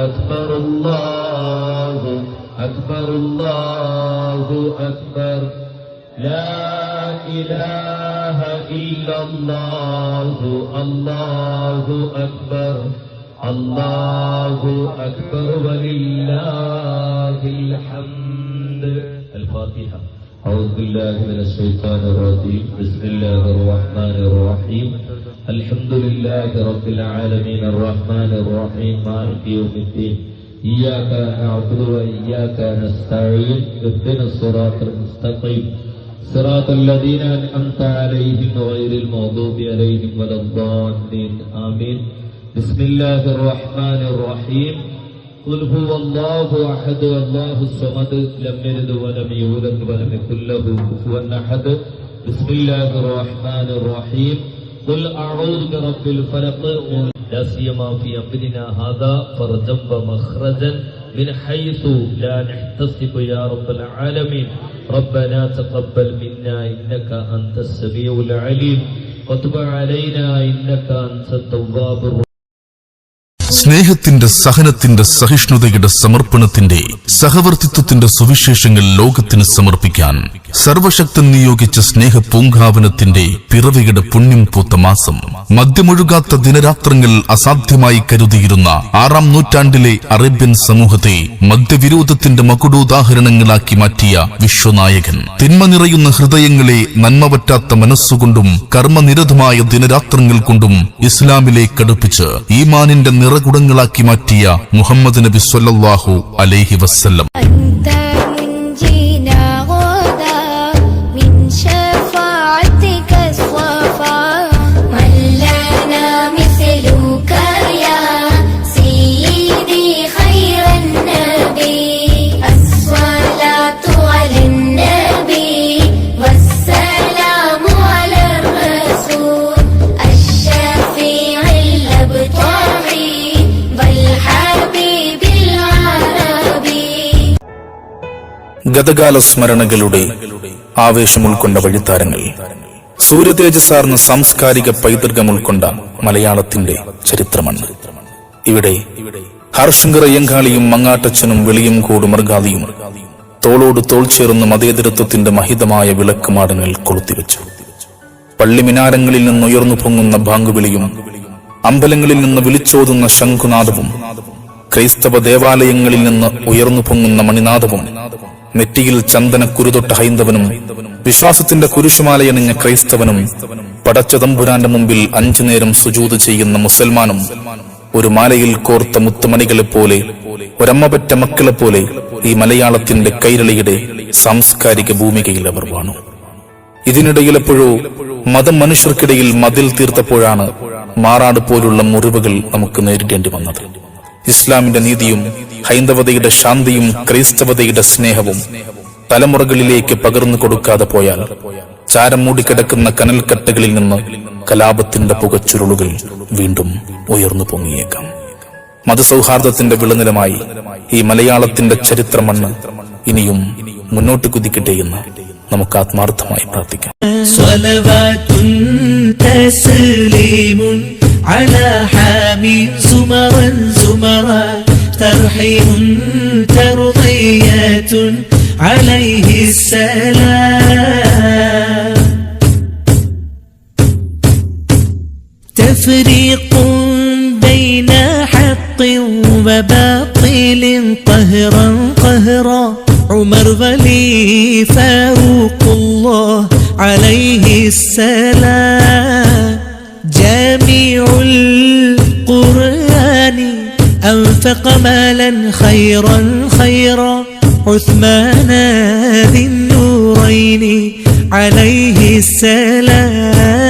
أكبر الله أكبر الله أكبر لا إله إلا الله الله أكبر الله أكبر ولله الحمد. الفاتحة. أعوذ بالله من الشيطان الرجيم. بسم الله الرحمن الرحيم. الحمد لله رب العالمين الرحمن الرحيم مالك يوم الدين إياك نعبد وإياك نستعين اهدنا الصراط المستقيم صراط الذين أنعمت عليهم غير المغضوب عليهم ولا الضالين آمين. بسم الله الرحمن الرحيم. قل هو الله أحد الله الصمد لم يلد ولم يولد ولم يكن له كفوا أحد. بسم الله الرحمن الرحيم. قل أعوذ برب الفلق لا سيما في أمرنا هذا فرجا ومخرجا من حيث لا نحتسب يا رب العالمين. ربنا تقبل منا إنك أنت السميع العليم وتب علينا إنك أنت التواب الرحيم. സ്നേഹത്തിന്റെ, സഹനത്തിന്റെ, സഹിഷ്ണുതയുടെ, സമർപ്പണത്തിന്റെ, സഹവർത്തിത്വത്തിന്റെ സുവിശേഷങ്ങൾ ലോകത്തിന് സമർപ്പിക്കാൻ സർവശക്തൻ നിയോഗിച്ച സ്നേഹ പൂങ്കാവനത്തിന്റെ പിറവിയുടെ പുണ്യം പൂത്ത മാസം. മദ്യമൊഴുകാത്ത ദിനരാത്രങ്ങൾ അസാധ്യമായി കരുതിയിരുന്ന 6-ാം നൂറ്റാണ്ടിലെ അറേബ്യൻ സമൂഹത്തെ മദ്യവിരോധത്തിന്റെ മകുടോദാഹരണങ്ങളാക്കി മാറ്റിയ വിശ്വനായകൻ, തിന്മ നിറയുന്ന ഹൃദയങ്ങളെ നന്മ പറ്റാത്ത മനസ്സുകൊണ്ടും കർമ്മനിരതമായ ദിനരാത്രങ്ങൾ കൊണ്ടും ഇസ്ലാമിലേക്കടുപ്പിച്ച് ഈമാനിന്റെ നിറകുടങ്ങളാക്കി മാറ്റിയ മുഹമ്മദ് നബി സ്വല്ലല്ലാഹു അലൈഹി വസല്ലം. ഗതകാല സ്മരണകളുടെ ആവേശം ഉൾക്കൊണ്ട വഴിത്താരങ്ങൾ, സൂര്യതേജസാർന്ന സാംസ്കാരിക പൈതൃകം ഉൾക്കൊണ്ട മലയാളത്തിന്റെ ചരിത്രമാണ്. ഇവിടെ ഹർഷങ്കർ അയ്യങ്കാളിയും മങ്ങാട്ടച്ചനും വെളിയംകോട് മർഗാദിയും തോളോട് തോൾ ചേർന്ന് മതേതരത്വത്തിന്റെ മഹിതമായ വിളക്കുമാടങ്ങൾ കൊളുത്തിവെച്ചു. പള്ളിമിനാരങ്ങളിൽ നിന്ന് ഉയർന്നു പൊങ്ങുന്ന ബാങ്കുവിളിയും അമ്പലങ്ങളിൽ നിന്ന് വിളിച്ചോതുന്ന ശംഖുനാദവും ക്രൈസ്തവ ദേവാലയങ്ങളിൽ നിന്ന് ഉയർന്നു പൊങ്ങുന്ന മണിനാദവും നെറ്റിയിൽ ചന്ദന കുരുതൊട്ട ഹൈന്ദവനും വിശ്വാസത്തിന്റെ കുരിശുമാലയണിഞ്ഞ ക്രൈസ്തവനും പടച്ച തമ്പുരാന്റെ മുമ്പിൽ 5 നേരം സുജൂദ് ചെയ്യുന്ന മുസൽമാനും ഒരു മാലയിൽ കോർത്ത മുത്തുമണികളെപ്പോലെ, ഒരമ്മപറ്റ മക്കളെപ്പോലെ ഈ മലയാളത്തിന്റെ കൈരളിയുടെ സാംസ്കാരിക ഭൂമികയിൽ അവർ വാണു. ഇതിനിടയിലെപ്പോഴോ മതം മനുഷ്യർക്കിടയിൽ മതിൽ തീർത്തപ്പോഴാണ് മാറാട് പോലുള്ള മുറിവുകൾ നമുക്ക് നേരിടേണ്ടി വന്നത്. ഇസ്ലാമിന്റെ നീതിയും ഹൈന്ദവതയുടെ ശാന്തിയും ക്രൈസ്തവതയുടെ സ്നേഹവും തലമുറകളിലേക്ക് പകർന്നു കൊടുക്കാതെ പോയാൽ ചാരം മൂടിക്കിടക്കുന്ന കനൽക്കട്ടകളിൽ നിന്ന് കലാപത്തിന്റെ പുകച്ചുരുളുകൾ വീണ്ടും ഉയർന്നു പൊങ്ങിയേക്കാം. മതസൗഹാർദ്ദത്തിന്റെ വിളനിലമായി ഈ മലയാളത്തിന്റെ ചരിത്രമണ്ണ് ഇനിയും മുന്നോട്ട് കുതിക്കട്ടെ എന്ന് നമുക്ക് ആത്മാർത്ഥമായി പ്രാർത്ഥിക്കാം. على حامين زمرا زمرا ترحيم ترضية عليه السلام تفريق بين حق وباطل قهرا قهرا عمر ولي فاروق الله عليه السلام جامع القرآن أنفق مالا خيرا خيرا عثمان ذي النورين عليه السلام.